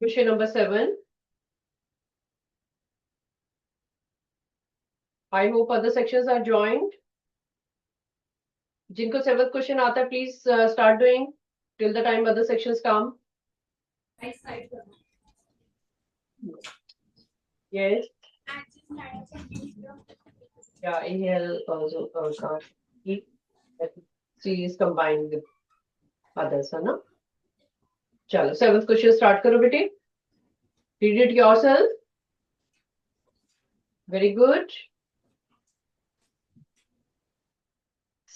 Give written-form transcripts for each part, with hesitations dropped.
Question number 7. I hope other sections are joined. जिनको 7th question आता है, please start doing till the time other sections come. Yes. Yeah, inhale also can't keep. C is combined with others, है ना? चलो 7th question start करो बेटे. Read it yourself. Very good.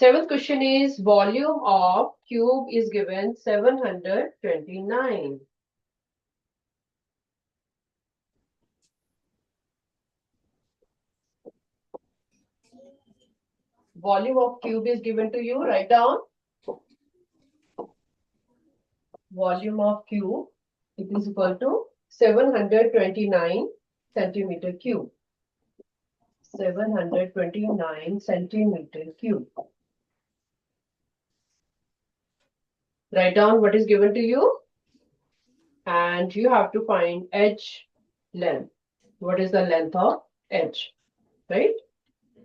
7th question is volume of cube is given 729. Volume of cube is given to you. Write down. Volume of cube, it is equal to 729 centimeter cube. 729 centimeter cube. Write down what is given to you. And you have to find edge length. What is the length of edge? Right?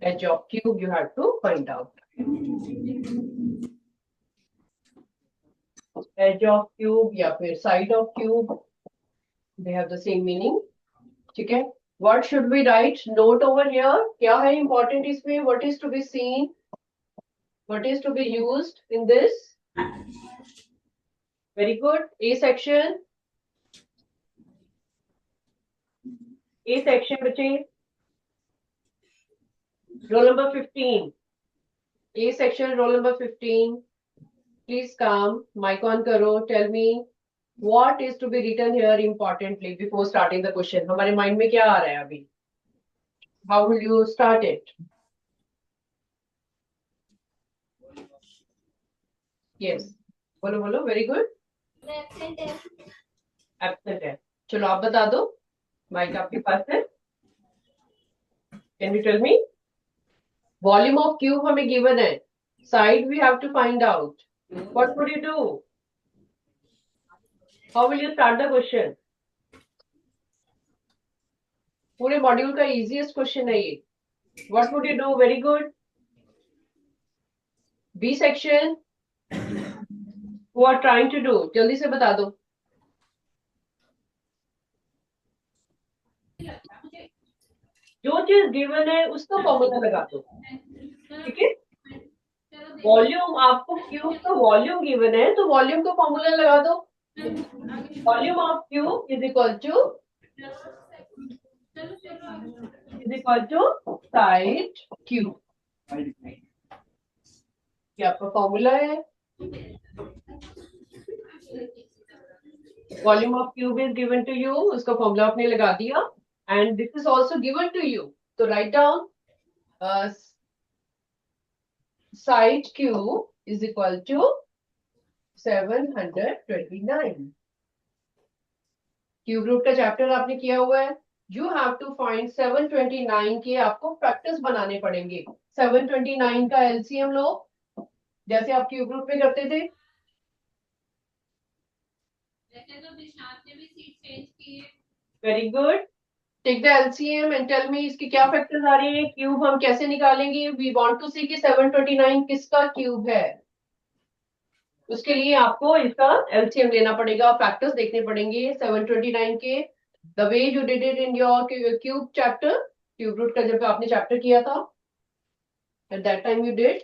Edge of cube you have to find out. Edge of cube या फिर side of cube, they have the same meaning. ठीक है? What should we write? Note over here. क्या है important इसमें? What is to be seen? What is to be used in this? Very good. A section. A section बच्चे. Roll number 15. A section, roll number 15. Please come. Mic on करो. Tell me what is to be written here importantly before starting the question. हमारे mind में क्या आ रहा है अभी? How will you start it? Yes. बोलो बोलो. Very good. Absent है. Absent है. चलो आप बता दो. माइक आपके पास है. Can you tell me? Volume of cube हमें given है. Side we have to find out. What would you do? How will you start the question? पूरे मॉड्यूल का easiest question है ये. What would you do? Very good. B section. Who are trying to do? जल्दी से बता दो. जो चीज गिवन है उसका फॉर्मूला लगा दो. ठीक है? वॉल्यूम आपको क्यूब का वॉल्यूम गिवन है तो वॉल्यूम का फॉर्मूला लगा दो. Volume of cube is equal to side cube. ये आपका फॉर्मूला है. Volume of cube is given to you. उसका फॉर्मूला आपने लगा दिया. And this is also given to you. So write down side cube is equal to 729. Cube root का chapter आपने किया हुआ है. You have to find 729 के आपको फैक्टर्स बनाने पड़ेंगे. 729 का LCM लो जैसे आप क्यूब रूट में करते थे. वैसे तो विशाल ने भी सीट चेंज की है. Very good. Take the LCM and tell me इसकी क्या फैक्टर्स आ रही है. क्यूब हम कैसे निकालेंगे. We want to see कि 729 किसका क्यूब है. उसके लिए आपको इसका LCM लेना पड़ेगा. फैक्टर्स देखने पड़ेंगे 729 के. The way you did it in your cube chapter, cube root का जब आपने चैप्टर किया था, at that time you did.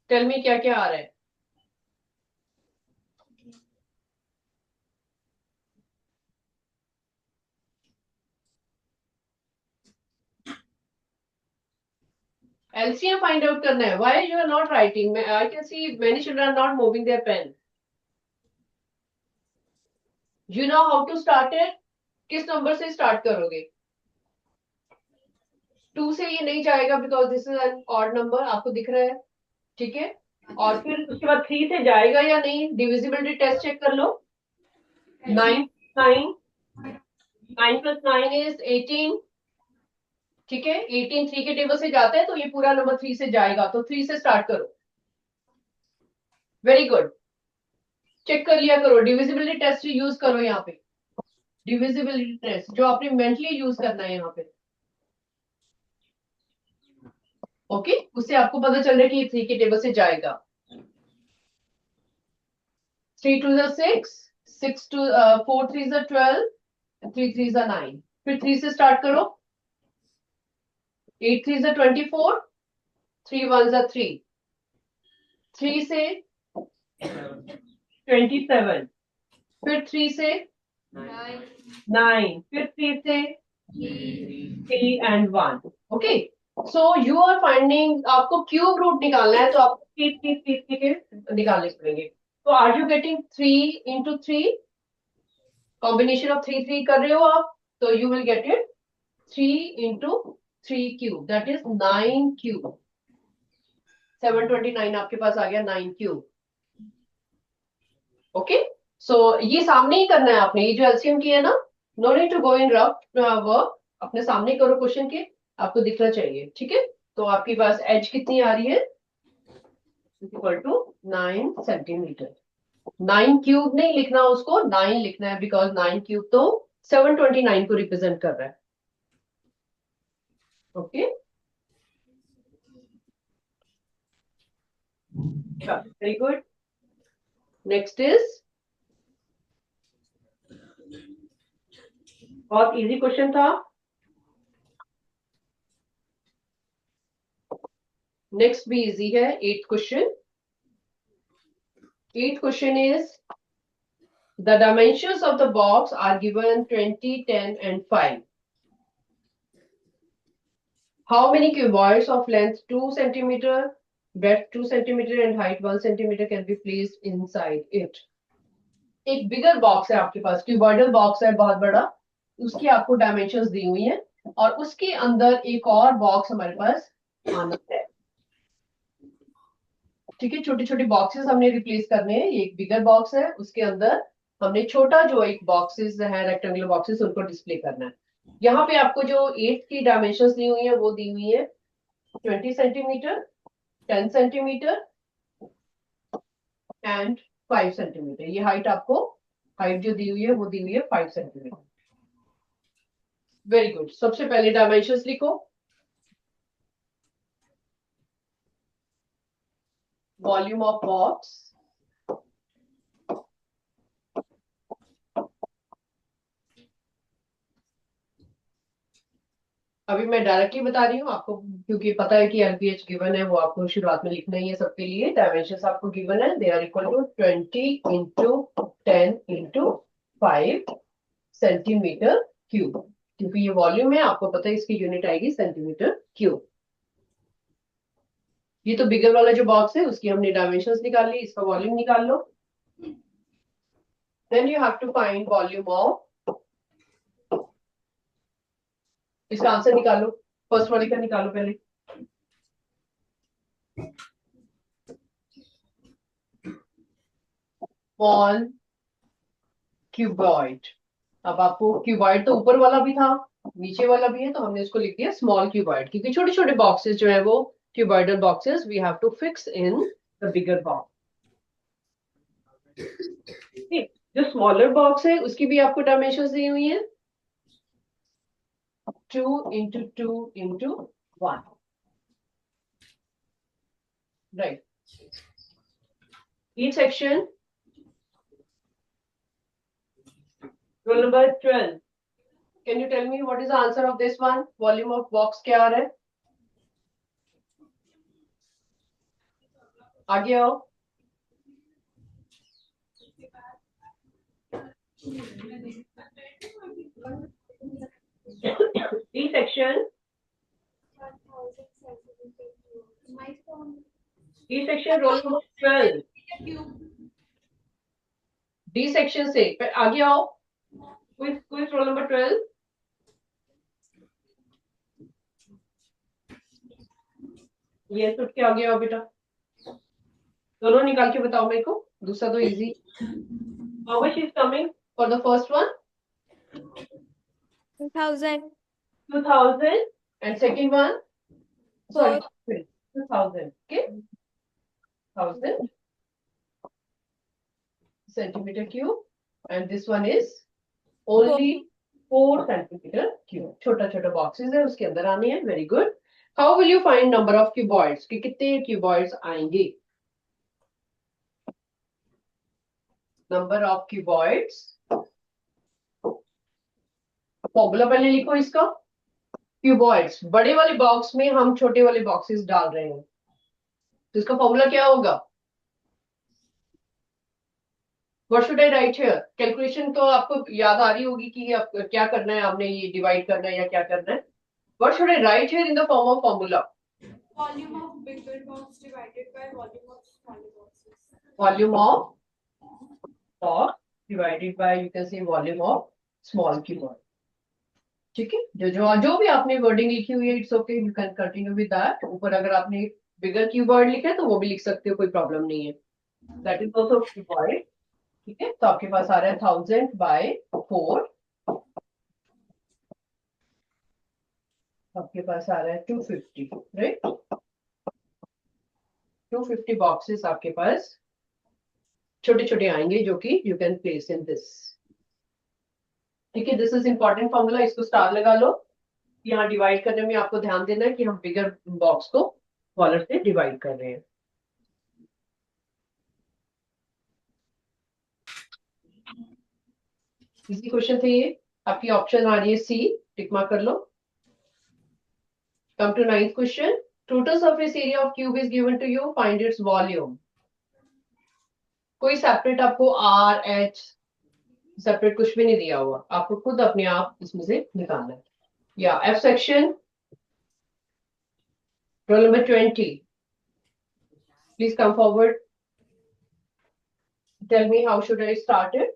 Tell me क्या क्या आ रहा है. LCM find out करना है. Why you are not writing? I can see many children are not moving their pen. You know how to start it? किस number से start करोगे. 2 से ये नहीं जाएगा because this is an odd number. आपको दिख रहा है. ठीक है. और फिर उसके बाद 3 से जाएगा या नहीं. डिविजिबिलिटी टेस्ट चेक कर लो. 9 plus 9 is 18. ठीक है. 18 3 के टेबल से जाता है तो ये पूरा नंबर 3 से जाएगा. तो 3 से स्टार्ट करो. Very good. चेक कर लिया करो, डिविजिबिलिटी टेस्ट यूज करो यहाँ पे, डिविजिबिलिटी टेस्ट जो आपने मेंटली यूज करना है यहाँ पे। ओके, उससे आपको पता चल रहा है कि ये 3 के टेबल से जाएगा। 3 2 6, 6 2 4 3 12, 3 3 9। फिर 3 से स्टार्ट करो, 8 3 24, 3 1 3, 3 से 27, फिर 3 से 9, फिर 3 से 3 and 1। Okay, so you are finding, आपको क्यूब रूट निकालना है तो आपको 3 के निकालने पड़ेंगे। तो are you getting 3 into 3, combination of 3 3 कर रहे हो आप, तो you will get it 3 into 3 cube, that is 9 cube. 729 आपके पास आ गया 9 क्यूब। ओके, सो ये सामने ही करना है आपने, ये जो एलसीएम की है ना, no need to go in rough work, अपने सामने करो क्वेश्चन के, आपको दिखना चाहिए। ठीक है, तो आपके पास एज कितनी आ रही है, इक्वल टू 9 सेंटीमीटर। 9 क्यूब नहीं लिखना, उसको 9 लिखना है, बिकॉज 9 क्यूब तो 729 को रिप्रेजेंट कर रहा है। Okay, very good. Next is, बहुत इजी क्वेश्चन था। नेक्स्ट भी इजी है, 8th question. 8th question is, the dimensions of the box are given 20, 10 and 5. How many cuboids of length 2 centimeter, breadth 2 centimeter and height 1 centimeter can be placed inside it? एक bigger box है आपके पास, cuboidal box है बहुत बड़ा, उसकी आपको dimensions दी हुई हैं, और उसके अंदर एक और बॉक्स हमारे पास आना है। ठीक है, छोटे छोटे बॉक्सेस हमने रिप्लेस करने हैं, ये एक बिगर बॉक्स है, उसके अंदर हमने छोटा जो एक बॉक्सेस है रेक्टेंगुलर बॉक्सेस, उनको डिस्प्ले करना है। यहाँ पे आपको जो 8 की डायमेंशंस दी हुई है वो दी हुई है 20 सेंटीमीटर, 10 सेंटीमीटर एंड 5 सेंटीमीटर। ये हाइट आपको, हाइट जो दी हुई है वो दी हुई है 5 सेंटीमीटर। वेरी गुड, सबसे पहले डायमेंशंस लिखो। वॉल्यूम ऑफ बॉक्स, अभी मैं डायरेक्टली बता रही हूँ आपको, क्योंकि पता है कि एलपीएच गिवन है, वो आपको शुरुआत में लिखना ही है सबके लिए। डायमेंशंस आपको गिवन है, they are equal to 20 into 10 into 5 centimetre cube, क्योंकि ये वॉल्यूम है, आपको पता है इसकी यूनिट आएगी सेंटीमीटर क्यूब। ये तो बिगर वाला जो बॉक्स है उसकी हमने डायमेंशंस निकाल ली, इसका वॉल्यूम निकाल लो। Then you have to find volume of, इसका आंसर निकालो, फर्स्ट वाले का निकालो पहले। स्मॉल क्यूबॉइड, अब आपको क्यूबॉइड तो ऊपर वाला भी था, नीचे वाला भी है, तो हमने इसको लिख दिया स्मॉल क्यूबॉइड, क्योंकि छोटे छोटे बॉक्सेस जो है वो cuboidal boxes we have to fix in the bigger box. जो स्मॉलर बॉक्स है उसकी भी आपको डायमेंशंस दी हुई है, 2 into 2 into 1, right? Each section, roll number 12. Can you tell me what is the answer of this one? Volume of box क्या आ रहा है? आगे आओ। D section. D section roll number 12. D section से आगे आओ, क्विज रोल नंबर 12। ये सुट के आगे आओ बेटा, दोनों निकाल के बताओ मेरे को, दूसरा तो easy. How much is coming for the first one? 2000. 2000 and second one, sorry, 2000. Okay, 1000. centimeter cube, and this one is only 4 centimeter cube. छोटा छोटा boxes है, उसके अंदर आने हैं. Very good. How will you find number of cuboids? कि कितने cuboids आएंगे? Number of cuboids. फॉर्मूला पहले लिखो इसका. क्यूबॉइड्स, बड़े वाले बॉक्स में हम छोटे वाले बॉक्सेस डाल रहे हैं, तो इसका फॉर्मूला क्या होगा? What should I write here? Calculation तो आपको याद आ रही होगी कि आप क्या करना है, आपने ये डिवाइड करना है या क्या करना है. What should I write here in the form of formula? Volume of bigger box divided by volume of smaller boxes. Volume of box divided by, you can say, volume of small cuboid. ठीक है, जो भी आपने wording लिखी हुई है, it's okay, you can continue with that. ऊपर अगर आपने बिगर क्यूबॉइड लिखा है तो वो भी लिख सकते हो, कोई प्रॉब्लम नहीं है. That is also cuboid. ठीक है, तो आपके पास आ रहा है 1000/4. आपके पास आ रहा है 250, राइट. 250 बॉक्सेस आपके पास छोटे छोटे आएंगे, जो कि you can place in this. ठीक है, दिस इज इंपॉर्टेंट फॉर्मूला, इसको स्टार लगा लो. यहाँ डिवाइड करने में आपको ध्यान देना है कि हम बिगर बॉक्स को स्मॉलर से डिवाइड कर रहे हैं. इजी क्वेश्चन थे ये. आपकी ऑप्शन आ रही है सी, टिक मार्क कर लो. Come to 9th question. Total surface area of cube is given to you, find its volume. कोई सेपरेट आपको आर एच सेपरेट कुछ भी नहीं दिया हुआ, आपको खुद अपने आप इसमें से निकालना है. या F section, roll number 20, please come forward. Tell me how should I start it.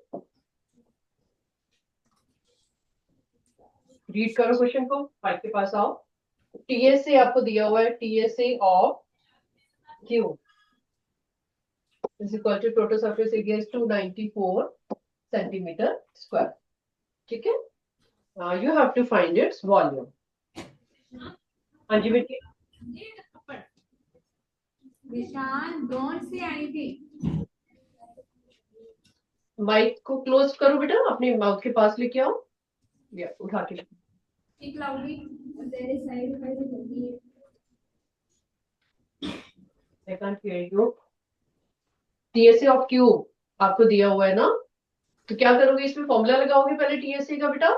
Read करो क्वेश्चन को, माइक के पास आओ. टीएसए आपको दिया हुआ है, TSA of cube is equal to total surface area is 294 centimetre square. ठीक है, you have to find its volume. हाँ जी बेटी. Vishan, don't say anything. Mic को क्लोज करो बेटा, अपने माउथ के पास लेके आओ, या उठा के. Speak loudly. There is side by the body. I can't hear you. TSA of cube आपको दिया हुआ है ना, तो क्या करोगे, इसमें फॉर्मूला लगाओगे पहले टीएसए का बेटा.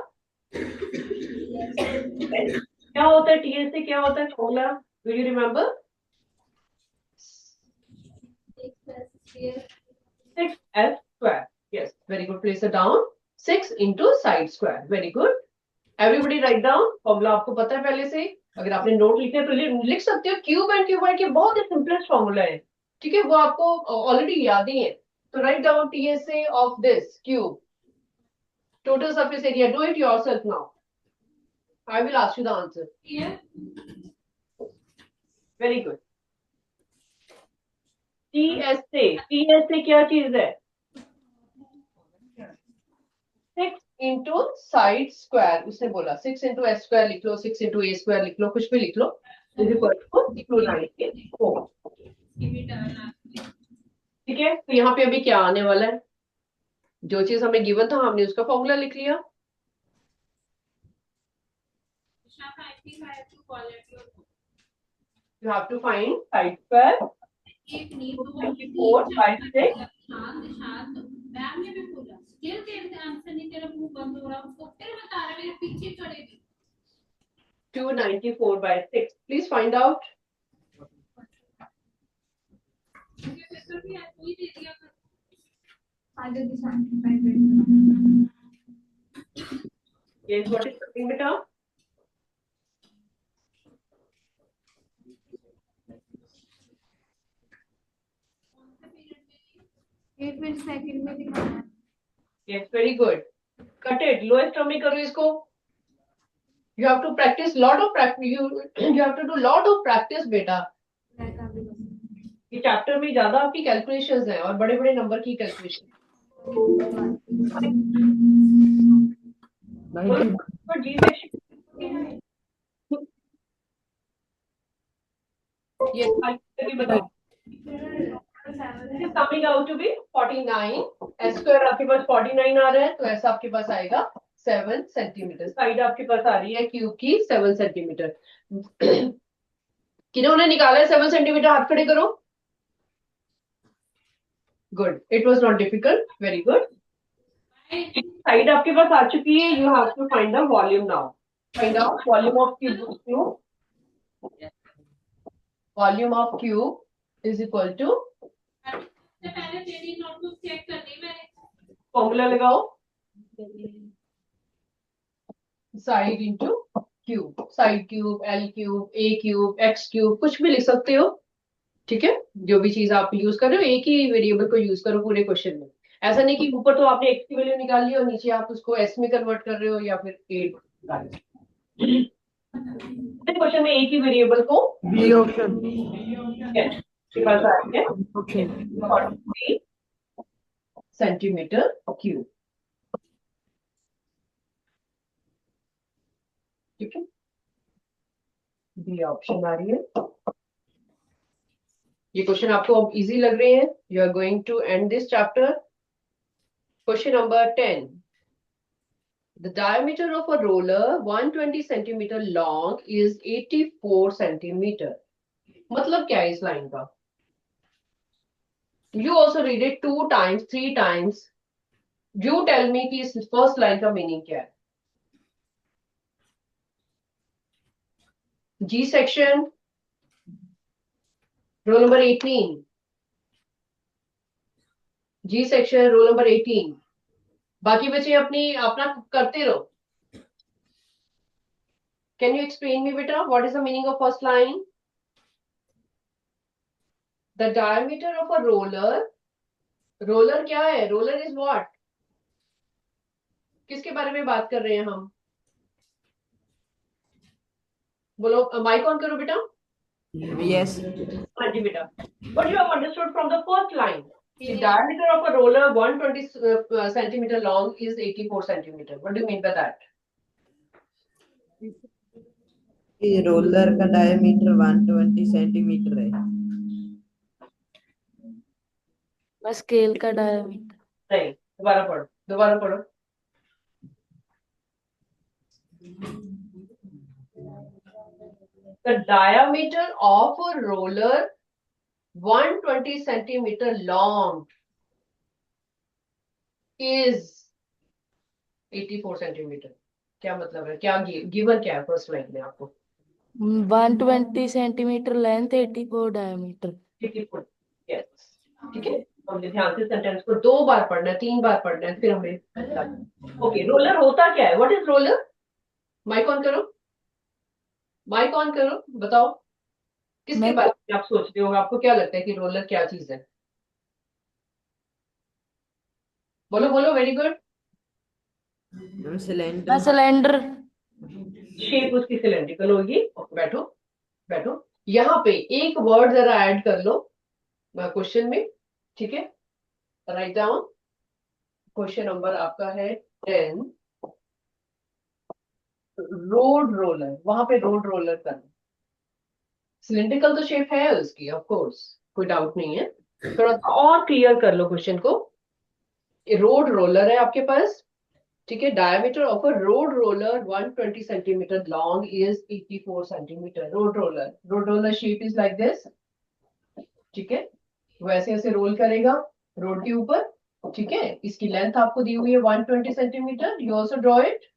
क्या होता है टीएसए, क्या होता है formula, do you remember? 6s square. Yes, very good. Place it down. 6 into side square. Very good. Everybody write down. Formula आपको पता है पहले से. अगर आपने नोट लिखे हैं तो लिख सकते हो. क्यूब एंड क्यूबॉइड के बहुत ही सिंपलेस्ट फॉर्मूला है. ठीक है, वो आपको ऑलरेडी याद ही है. तो write down TSA of this cube. Total surface area. Do it yourself now. I will ask you the answer. Here. Very good. TSA. TSA क्या चीज है? 6 into side square. उसने बोला 6 into s square लिख लो, 6 into a square लिख लो, कुछ भी लिख लो. Is equal to 294. ठीक है, तो यहाँ पे अभी क्या आने वाला है, जो चीज हमें गिवन था हमने उसका फॉर्मूला लिख लिया. You have to find side square. 24 by 6. Ma'am ने भी पूछा, स्टिल तेरे आंसर नहीं, तेरा मुंह बंद हो रहा, उसको फिर बता रहा, मेरे पीछे चढ़ेगी. 294 by 6. Please find out. Yes, what is something beta? Second में दिखाना. Yes, very good. Cut it. Lowest term में करो इसको. You have to practice lot of practice. You have to do lot of practice बेटा. ये chapter में ज्यादा आपकी कैलकुलेशंस हैं और बड़े बड़े नंबर की कैलकुलेशन. जी सेक्शन ये बताओ. It is coming out to be 49 S square आपके पास 49 आ रहा है, तो ऐसा आपके पास आएगा 7 सेंटीमीटर। साइड आपके पास आ रही है क्यूब की 7 सेंटीमीटर। किन्होंने निकाला है 7 सेंटीमीटर, हाथ खड़े करो। Good, it was not difficult, very good. Side आपके पास आ चुकी है, you have to find the volume now. Find out volume of cube. Volume of cube is equal to, पहले तेरी नोटबुक चेक करनी मैंने। फॉर्मूला लगाओ, side into cube, side cube, L cube, A cube, X cube, कुछ भी लिख सकते हो। ठीक है, जो भी चीज आप यूज कर रहे हो, एक ही वेरिएबल को यूज करो पूरे क्वेश्चन में। ऐसा नहीं कि ऊपर तो आपने एक्स की वैल्यू निकाल ली और नीचे आप उसको एस में कन्वर्ट कर रहे हो या फिर ए निकाल रहे हो। क्वेश्चन में एक ही वेरिएबल को बी ऑप्शन। के पास आ रही है 43 सेंटीमीटर क्यूब। ठीक है, बी ऑप्शन आ रही है। ये क्वेश्चन आपको अब इजी लग रहे हैं? You are going to end this chapter. Question number 10। The diameter of a roller 120 centimeter long is 84 centimeter. मतलब क्या है इस लाइन का? You also read it 2 times, 3 times. You tell me कि इस फर्स्ट लाइन का मीनिंग क्या है? G section, roll number 18. G section, roll number 18. बाकी बच्चे अपना करते रहो। Can you explain me, beta, what is the meaning of first line? The diameter of a roller. Roller क्या है? Roller is what? किसके बारे में बात कर रहे हैं हम? बोलो, माइक ऑन करो बेटा। Yes. हाँ जी बेटा। What you have understood from the first line? The diameter of a roller 120 centimeter long is 84 centimeter. What do you mean by that? ये रोलर का डायमीटर 120 सेंटीमीटर है। बस स्केल का डायमीटर नहीं, दोबारा पढ़ो, दोबारा पढ़ो। The diameter of a roller 120 centimeter long is 84 centimetre. क्या मतलब है? क्या गिवन क्या है फर्स्ट लाइन में आपको? 120 सेंटीमीटर लेंथ, 84 डायमीटर। 84, यस। ठीक है, हमने ध्यान से सेंटेंस को 2 बार पढ़ना है, 3 बार पढ़ना है, फिर हमें ओके। रोलर होता क्या है? What is roller? Mic on करो, माइक ऑन करो, बताओ किसके बारे में आप सोच रहे हो? आपको क्या लगता है कि रोलर क्या चीज है? बोलो बोलो, वेरी गुड। सिलेंडर। शेप उसकी सिलेंड्रिकल होगी। बैठो बैठो, यहाँ पे एक वर्ड जरा ऐड कर लो क्वेश्चन में। ठीक है, राइट डाउन। क्वेश्चन नंबर आपका है 10। रोड रोलर, वहां पे रोड रोलर करना। सिलेंड्रिकल तो शेप है उसकी, ऑफ कोर्स, कोई डाउट नहीं है। थोड़ा और क्लियर कर लो क्वेश्चन को। रोड रोलर है आपके पास। ठीक है, diameter of a road roller 120 centimetre long is 84 centimetre. Road roller shape is like this. ठीक है, वैसे ऐसे रोल करेगा रोड के ऊपर। ठीक है, इसकी लेंथ आपको दी हुई है 120 centimetre, you also draw it.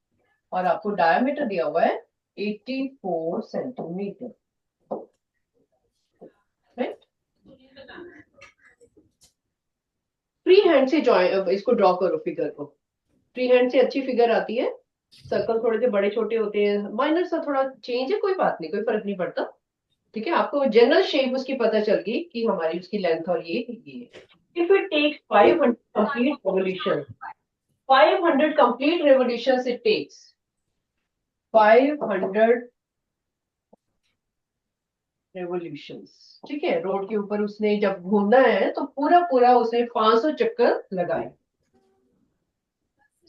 और आपको डायमीटर दिया हुआ है 84 सेंटीमीटर। फ्री हैंड से इसको ड्रॉ करो फिगर को। फ्री हैंड से अच्छी फिगर आती है। सर्कल थोड़े से बड़े छोटे होते हैं, माइनर सा थोड़ा चेंज है, कोई बात नहीं, कोई फर्क नहीं पड़ता। ठीक है, आपको जनरल शेप उसकी पता चल गई कि हमारी उसकी लेंथ और ये if it takes 500 complete revolution, 500 complete revolution it takes 500 revolutions. ठीक है, रोड के ऊपर उसने जब घूमना है तो पूरा पूरा उसने 500 चक्कर लगाए।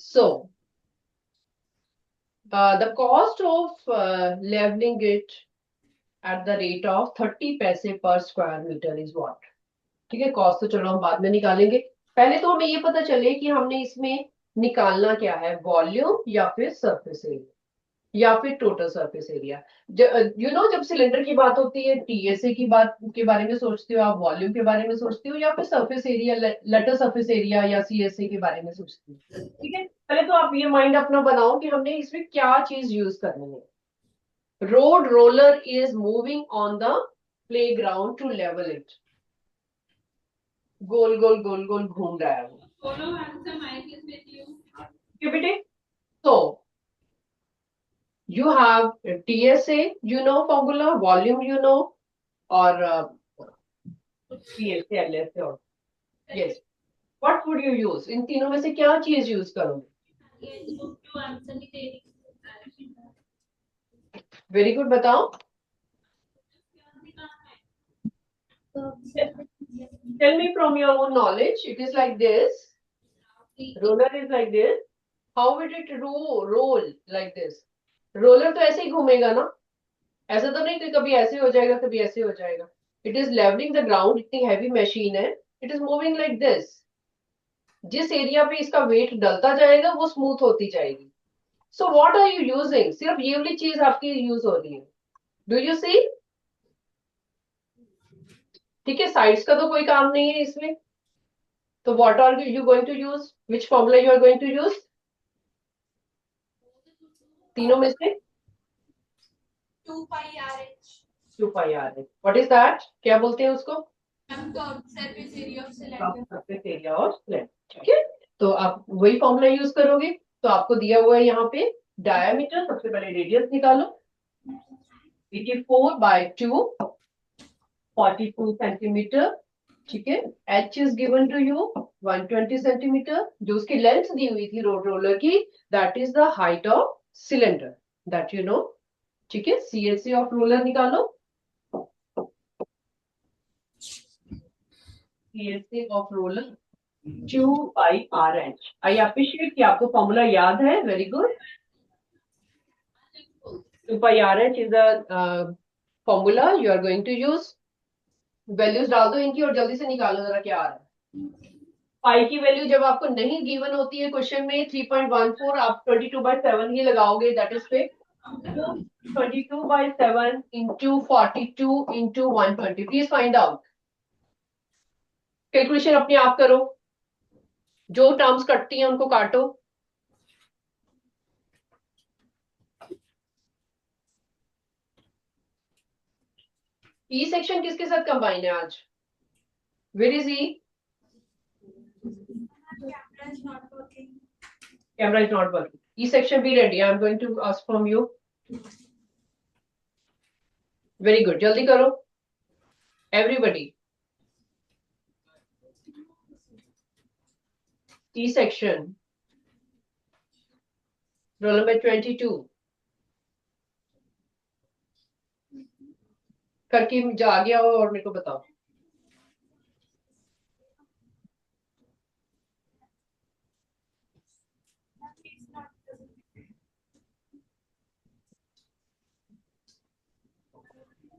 सो the cost of leveling it at the rate of 30 पैसे per square meter is what? ठीक है, कॉस्ट तो चलो हम बाद में निकालेंगे। पहले तो हमें ये पता चले कि हमने इसमें निकालना क्या है, वॉल्यूम या फिर सरफेस एरिया या फिर टोटल सरफेस एरिया। जब सिलेंडर की बात होती है, टीएसए की बात के बारे में सोचते हो आप, वॉल्यूम के बारे में सोचते हो, या फिर surface area, lateral surface area या सीएसए के बारे में सोचते हो। ठीक है, पहले तो आप ये माइंड अपना बनाओ कि हमने इसमें क्या चीज यूज करनी है। Road roller is moving on the playground to level it. गोल गोल गोल गोल घूम रहा है वो। Follow answer, Mike is with you. क्यों बेटे? तो you have TSA, formula, volume, or PSA, LSA, or yes. What would you use? इन तीनों में से क्या चीज यूज करोगे? ये जो आंसर नहीं दे रही। वेरी गुड, बताओ। Tell me from your own knowledge. It is like this. Roller is like this. How would it roll like this? Roller तो ऐसे ही घूमेगा ना, ऐसा तो नहीं कि कभी ऐसे हो जाएगा कभी ऐसे हो जाएगा। It is levelling the ground, इतनी हैवी मशीन है, it is moving like this. जिस एरिया पे इसका वेट डलता जाएगा वो स्मूथ होती जाएगी। So what are you using? सिर्फ ये वाली चीज आपकी यूज हो रही है। Do you see? ठीक है, साइड्स का तो कोई काम नहीं है इसमें। तो what are you going to use? Which formula you are going to use? तीनों में से 2 pi RH. 2 pi R H. What is that? क्या बोलते हैं उसको? Surface area of cylinder. Surface area और स्लैब। ठीक है, तो आप वही फॉर्मूला यूज करोगे। तो आपको दिया हुआ है यहाँ पे डायमीटर, सबसे पहले रेडियस निकालो। 84/2, 42 सेंटीमीटर। ठीक है, H is given to you 120 centimetre. जो उसकी लेंथ दी हुई थी रोड रोलर की, that is the height of cylinder, that you know. ठीक है, सीएससी ऑफ रोलर निकालो। CSC of roller 2 pi R H. I appreciate कि आपको फॉर्मूला याद है, very good. 2 pi R H is the formula you are going to use. Values डाल दो इनकी और जल्दी से निकालो जरा क्या आ रहा है। पाई की वैल्यू जब आपको नहीं गिवन होती है क्वेश्चन में 3.14, आप 22/7 ही लगाओगे, that is fit. 22/7 into 42 into 120। Please find out. Calculation अपने आप करो, जो टर्म्स कटती हैं उनको काटो। ई सेक्शन किसके साथ कंबाइन है आज? Where is E? Camera is not working. Camera is not working. E section be ready. I am going to ask from you. Very good. जल्दी करो everybody. E section roll number 22 करके जा गया हो और मेरे को बताओ।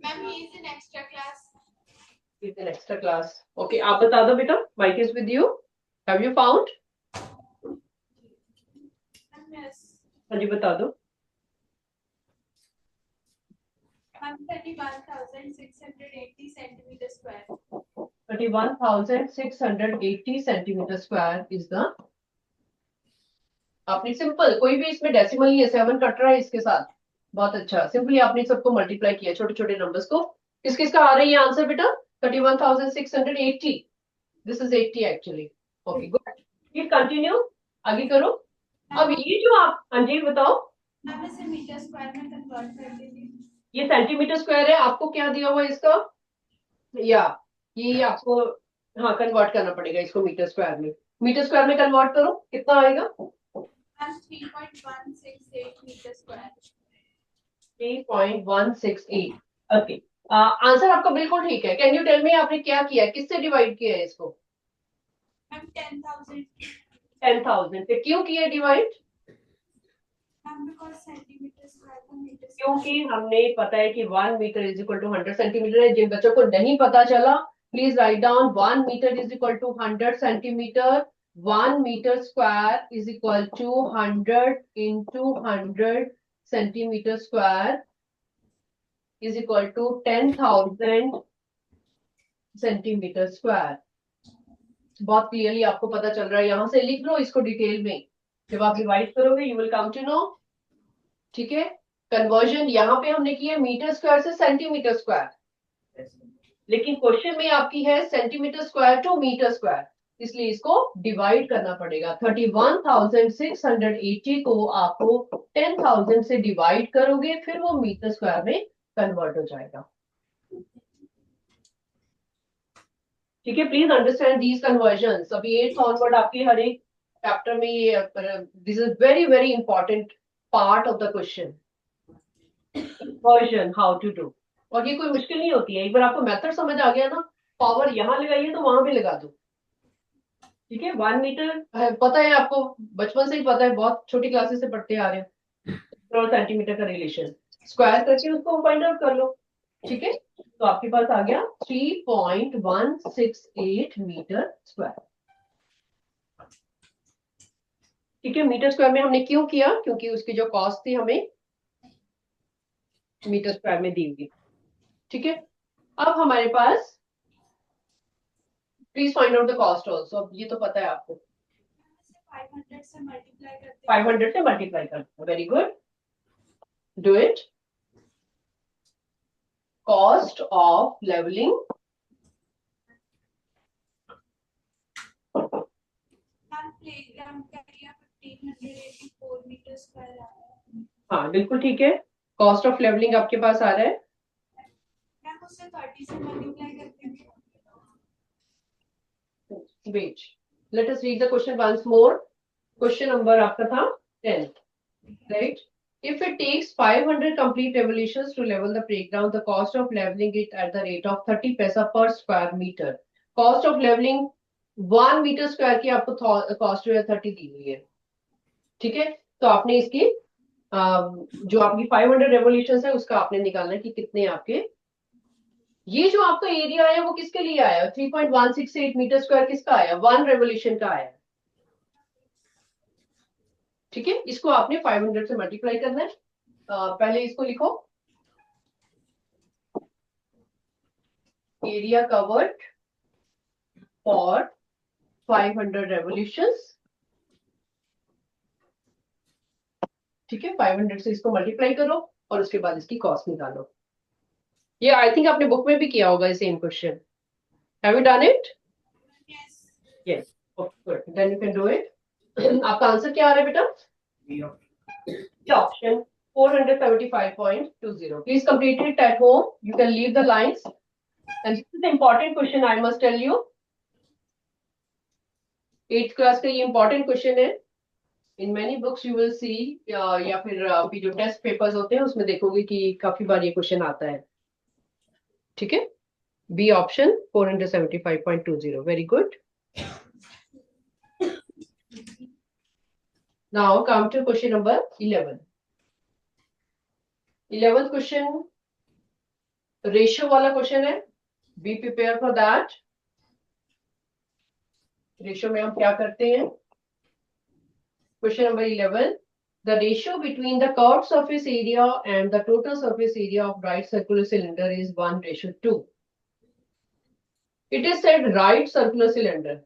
Ma'am, he is in extra class. It's an extra class. Okay, आप बता दो बेटा। Mike is with you. Have you found? Ma'am, yes. हाँ जी, बता दो। Ma'am, 31,680 centimeter square. 31,680 centimetre square is the. आपने सिंपल, कोई भी इसमें डेसिमल नहीं है, 7 कट रहा है इसके साथ। बहुत अच्छा, सिंपली आपने सबको मल्टीप्लाई किया, छोटे छोटे नंबर्स को। किस किसका आ रही है आंसर बेटा? 31,680। This is 80 actually. Okay good, please continue, आगे करो। अब ये जो आप, हाँ जी बताओ। Ma'am, इसे मीटर स्क्वायर में कन्वर्ट कर दीजिए। ये सेंटीमीटर स्क्वायर है, आपको क्या दिया हुआ है इसका? या ये आपको, हाँ, कन्वर्ट करना पड़ेगा इसको मीटर स्क्वायर में। मीटर स्क्वायर में कन्वर्ट करो, कितना आएगा? Ma'am, 3.168 meter square. 3.168। Okay, answer आपका बिल्कुल ठीक है। कैन यू टेल मी आपने क्या किया, किससे डिवाइड किया है इसको? Ma'am, 10,000. 10,000 से क्यों किया divide? Ma'am, because centimeter square का meter square. क्योंकि हमने पता है कि 1 metre is equal to 100 centimetre है। जिन बच्चों को नहीं पता चला Please write down 1 meter is equal to 100 centimeter. 1 meter square is equal to 100 into 100 centimeter square is equal to 10,000 centimetre square. बहुत क्लियरली आपको पता चल रहा है. यहां से लिख लो इसको डिटेल में. जब आप डिवाइड करोगे you will come to know. ठीक है. कन्वर्जन यहाँ पे हमने किया मीटर स्क्वायर से सेंटीमीटर स्क्वायर, लेकिन क्वेश्चन में आपकी है centimetre square to metre square, इसलिए इसको डिवाइड करना पड़ेगा. 31,680 को आपको 10,000 से डिवाइड करोगे, फिर वो मीटर स्क्वायर में कन्वर्ट हो जाएगा. ठीक है. Please understand these conversions. अभी 8th ऑनवर्ड आपके हर एक चैप्टर में ये this is very very important part of the question. Conversion how to do. और ये कोई मुश्किल नहीं होती है. एक बार आपको मेथड समझ आ गया ना, पावर यहाँ लगाइए तो वहां भी लगा दो. ठीक है. 1 मीटर पता है आपको, बचपन से ही पता है, बहुत छोटी क्लासेस से पढ़ते आ रहे हैं. और सेंटीमीटर का रिलेशन स्क्वायर करके उसको फाइंड आउट कर लो. ठीक है. तो आपके पास आ गया 3.168 मीटर स्क्वायर. ठीक है. मीटर स्क्वायर में हमने क्यों किया? क्योंकि उसकी जो कॉस्ट थी हमें मीटर स्क्वायर में दी हुई. ठीक है. अब हमारे पास please find out the cost also. अब ये तो पता है आपको. 500 से मल्टीप्लाई करते हैं. 500 से मल्टीप्लाई करते हैं. Very good. Do it. Cost of leveling. Playground का एरिया 1584 मीटर स्क्वायर आ रहा है. हाँ बिल्कुल ठीक है. कॉस्ट ऑफ लेवलिंग आपके पास आ रहा है. मैम उससे 30 से मल्टीप्लाई करते हैं. Wait. Let us read the question once more. Question number आपका था 10, right? If it takes 500 complete revolutions to level the playground, the cost of leveling it at the rate of 30 paisa per square meter. Cost of leveling 1 metre square की आपको cost जो है 30 दी हुई है. ठीक है. तो आपने इसकी जो आपकी 500 रेवोल्यूशन है उसका आपने निकालना है कि कितने आपके. ये जो आपका एरिया है वो किसके लिए आया? 3.168 मीटर स्क्वायर किसका आया? 1 रेवोल्यूशन का आया. ठीक है. इसको आपने 500 से मल्टीप्लाई करना है. पहले इसको लिखो. Area covered for 500 revolutions. ठीक है. 500 से इसको मल्टीप्लाई करो और उसके बाद इसकी कॉस्ट निकालो. ये आई थिंक आपने बुक में भी किया होगा same question. Have you done it? Yes. Yes. Good. Then you can do it. आपका आंसर क्या आ रहा है बेटा? Option 475.20. Please complete it at home. You can leave the lines. And this is the important question, I must tell you. 8th class का ये important question है. In many books you will see या फिर आपकी जो test papers होते हैं उसमें देखोगे कि काफी बार ये क्वेश्चन आता है. ठीक है. B option 475.20. Very good. Now come to question number 11. 11th question ratio वाला क्वेश्चन है. Be prepare for that. Ratio में हम क्या करते हैं? Question number 11. The ratio between the curved surface area and the total surface area of right circular cylinder is 1:2. It is said right circular cylinder.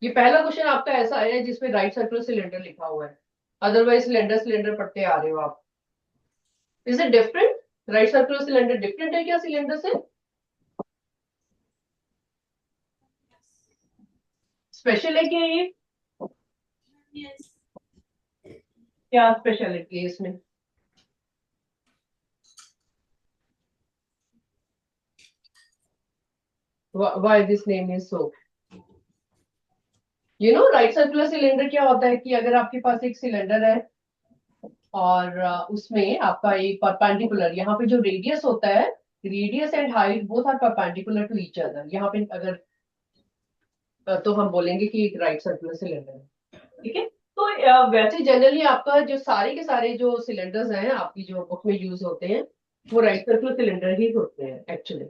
ये पहला question आपका ऐसा है जिसमें राइट सर्कुलर सिलेंडर लिखा हुआ है. अदरवाइज सिलेंडर सिलेंडर पढ़ते आ रहे हो आप. Is it different? Right circular cylinder different है क्या सिलेंडर से? स्पेशल है क्या ये? यस. क्या स्पेशलिटी है इसमें? Why this name is so? You know, right circular cylinder क्या होता है कि अगर आपके पास एक सिलेंडर है और उसमें आपका एक परपेंडिकुलर, यहाँ पे जो रेडियस होता है, radius and height both are perpendicular to each other. यहाँ पे अगर तो हम बोलेंगे कि एक राइट सर्कुलर सिलेंडर है. ठीक है. तो वैसे जनरली आपका जो सारे के सारे जो सिलेंडर्स हैं आपकी जो बुक में यूज होते हैं वो राइट सर्कुलर सिलेंडर ही होते हैं एक्चुअली.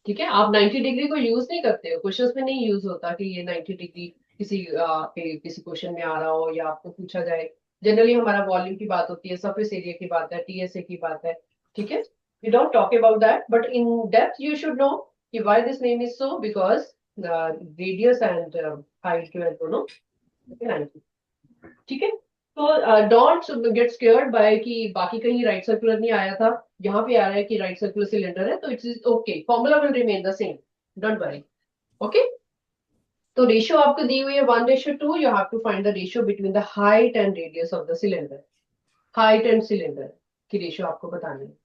ठीक है, आप 90 डिग्री को यूज नहीं करते हो, क्वेश्चंस में नहीं यूज होता कि ये 90 डिग्री किसी किसी क्वेश्चन में आ रहा हो या आपको पूछा जाए। जनरली हमारा वॉल्यूम की बात होती है, सरफेस एरिया की बात है, टीएसए की बात है। ठीक है, we don't talk about that, but in depth you should know कि why this name is so, because radius and height जो है दोनों 90। ठीक है, तो डोंट गेट स्केयर्ड बाय कि बाकी कहीं राइट सर्कुलर नहीं आया था, यहाँ पे आ रहा है कि राइट सर्कुलर सिलेंडर है, तो its is okay, formula will remain the same, don't worry. Okay, तो रेशियो आपको दी हुई है 1:2, you have to find the ratio between the height and radius of the cylinder. Height and cylinder की ratio आपको बतानी है।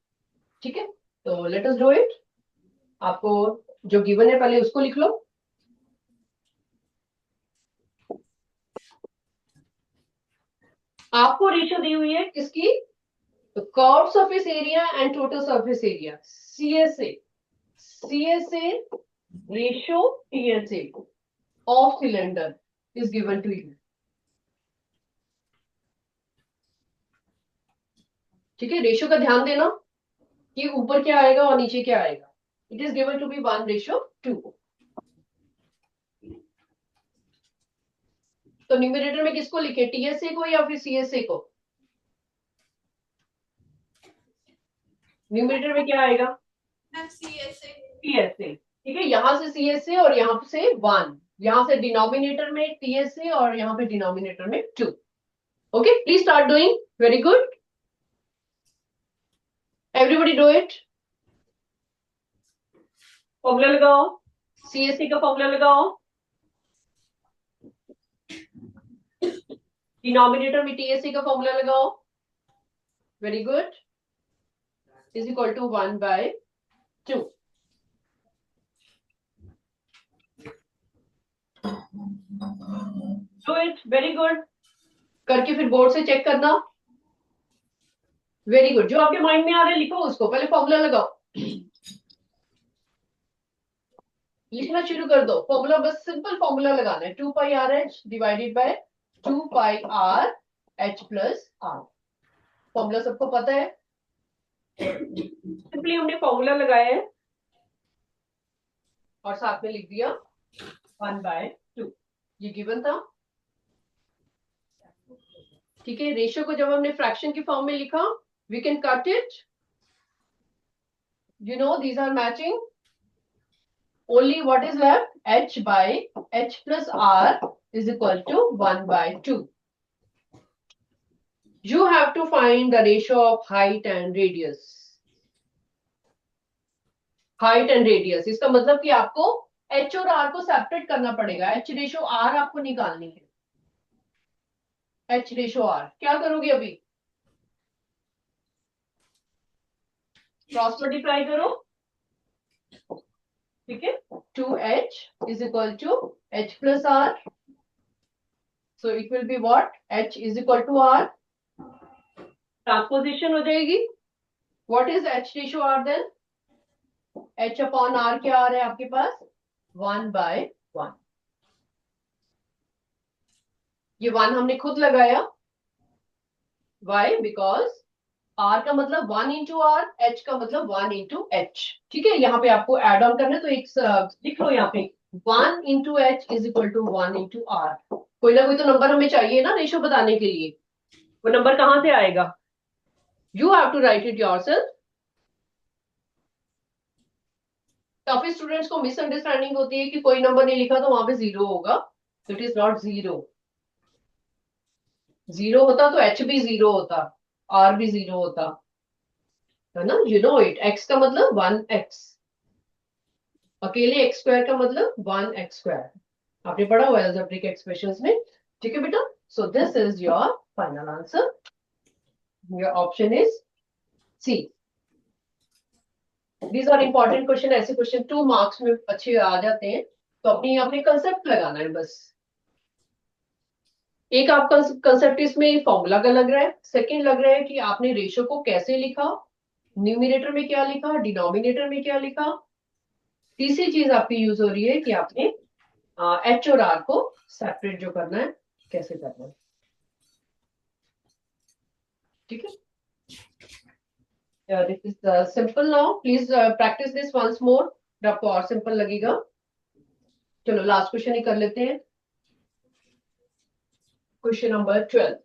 ठीक है, तो लेट अस डू इट। आपको जो गिवन है पहले उसको लिख लो। आपको रेशियो दी हुई है किसकी? Curve surface area and total surface area, CSA ratio TSA of cylinder is given to you। ठीक है, रेशियो का ध्यान देना कि ऊपर क्या आएगा और नीचे क्या आएगा। It is given to be 1:2। तो न्यूमरेटर में किसको लिखे, TSA को या फिर CSA को? न्यूमरेटर में क्या आएगा? Ma'am CSA। TSA। ठीक है, यहां से CSA और यहां से 1, यहां से डिनोमिनेटर में TSA और यहां पे डिनोमिनेटर में 2। Okay, please start doing, very good, everybody do it. Formula लगाओ, CSA का फॉर्मूला लगाओ, डिनोमिनेटर में TSA का फॉर्मूला लगाओ, very good, is equal to 1/2। Do it, very good, करके फिर बोर्ड से चेक करना। वेरी गुड, जो आपके माइंड में आ रहा है लिखो उसको, पहले फॉर्मूला लगाओ, लिखना शुरू कर दो। फॉर्मूला बस सिंपल फॉर्मूला लगाना है, 2πRH divided by 2πRH plus R। Formula सबको पता है, सिंपली हमने फॉर्मूला लगाया है और साथ में लिख दिया 1/2, ये गिवन था। ठीक है, रेशियो को जब हमने फ्रैक्शन की फॉर्म में लिखा, we can cut it, you know these are matching, only what is left, H by H plus R is equal to 1/2। You have to find the ratio of height and radius। height and radius, इसका मतलब कि आपको H और R को separate करना पड़ेगा। H ratio R आपको निकालनी है। H रेशो R क्या करोगे अभी? क्रॉस मल्टीप्लाई करो, ठीक है, 2H is equal to H plus R, so it will be what, H is equal to R, transposition हो जाएगी। What is H ratio R then? H upon R क्या आ रहा है आपके पास? 1/1। ये 1 हमने खुद लगाया, Why? Because R का मतलब 1 into R, H का मतलब 1 into H। ठीक है, यहाँ पे आपको एड ऑन करना है, तो एक लिख लो यहाँ पे 1 into H is equal to 1 into R। कोई ना कोई तो नंबर हमें चाहिए ना रेशियो बताने के लिए, वो नंबर कहाँ से आएगा? You have to write it yourself। काफी स्टूडेंट्स को मिसअंडरस्टैंडिंग होती है कि कोई नंबर नहीं लिखा तो वहां पे 0 होगा, तो इट इज नॉट 0। 0 होता तो H भी 0 होता, R भी 0 होता, है ना, यू नो इट। X का मतलब 1x, अकेले x स्क्वायर का मतलब 1x स्क्वायर, आपने पढ़ा हुआ है अलजेब्रिक एक्सप्रेशंस में। ठीक है बेटा, so this is your final answer, your option is C. These are important question, ऐसे क्वेश्चन 2 मार्क्स में अच्छे आ जाते हैं, तो अपनी अपने कंसेप्ट लगाना है बस। एक आपका कंसेप्ट इसमें फॉर्मूला का लग रहा है, सेकंड लग रहा है कि आपने रेशियो को कैसे लिखा, न्यूमरेटर में क्या लिखा, डिनोमिनेटर में क्या लिखा। तीसरी चीज आपकी यूज हो रही है कि आपने H और R को सेपरेट जो करना है कैसे करना है। ठीक है, this is simple now, please practice this once more। आपको और सिंपल लगेगा। चलो लास्ट क्वेश्चन ही कर लेते हैं। Question number 12।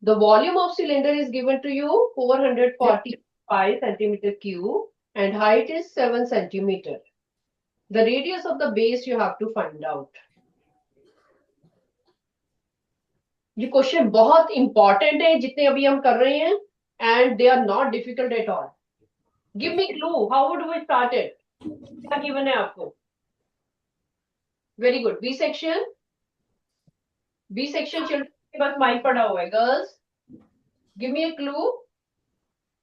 The volume of cylinder is given to you 445 centimeter cube and height is 7 centimeter. The radius of the base you have to find out. ये question बहुत important है जितने अभी हम कर रहे हैं, and they are not difficult at all. Give me clue, how would we start it? क्या गिवन है आपको? Very good. B section, B section children के पास माइक पड़ा हुआ है। Girls give me a clue.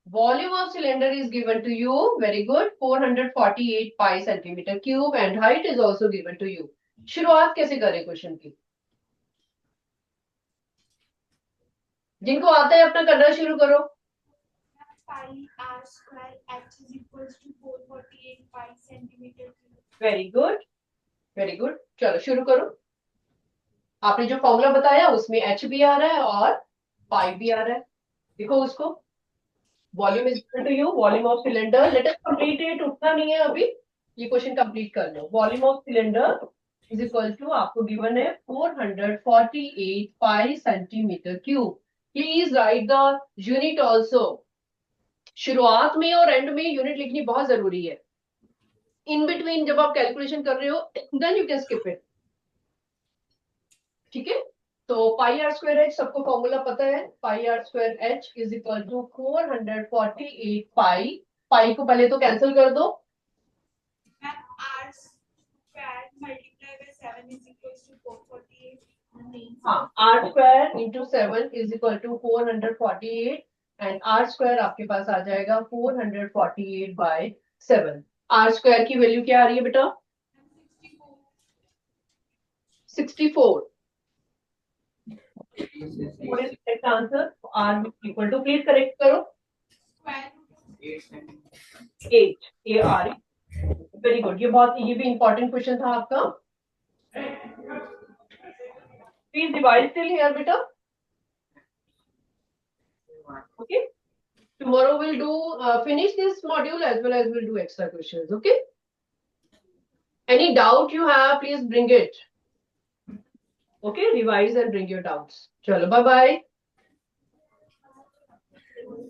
Volume of cylinder is given to you. Very good. 448 pi centimeter cube and height is also given to you. शुरुआत कैसे करें question की? जिनको आता है अपना करना शुरू करो। Pi r square h is equals to 448 pi centimeter cube. Very good, very good. चलो शुरू करो। आपने जो फॉर्मूला बताया उसमें एच भी आ रहा है और पाई भी आ रहा है। देखो उसको। Volume is equal to you, volume of cylinder. Let us complete it. उठना नहीं है अभी, ये क्वेश्चन कंप्लीट कर लो। Volume of cylinder is equal to, आपको गिवन है 448 pi centimetre cube. Please write the unit also. शुरुआत में और एंड में यूनिट लिखनी बहुत जरूरी है। इन बिटवीन जब आप कैलकुलेशन कर रहे हो then you can skip it. ठीक है, तो पाई आर स्क्वायर एच सबको फॉर्मूला पता है। Pi R square H is equal to 448 pi. Pi को पहले तो कैंसिल कर दो। R square multiplied by 7 is equals to 448. हाँ, R square into 7 is equal to 448 and R square आपके पास आ जाएगा 448 बाय 7। आर स्क्वायर की वैल्यू क्या आ रही है बेटा? 64। What is the correct answer? R equal to, please correct करो। Square 8 A R। Very good. ये भी इंपॉर्टेंट क्वेश्चन था आपका। प्लीज डिवाइड टिल हियर बेटा। Okay, tomorrow we'll do finish this module as well as we'll do extra questions. Okay, any doubt you have please bring it. Okay, revise and bring your doubts. Chalo, bye bye.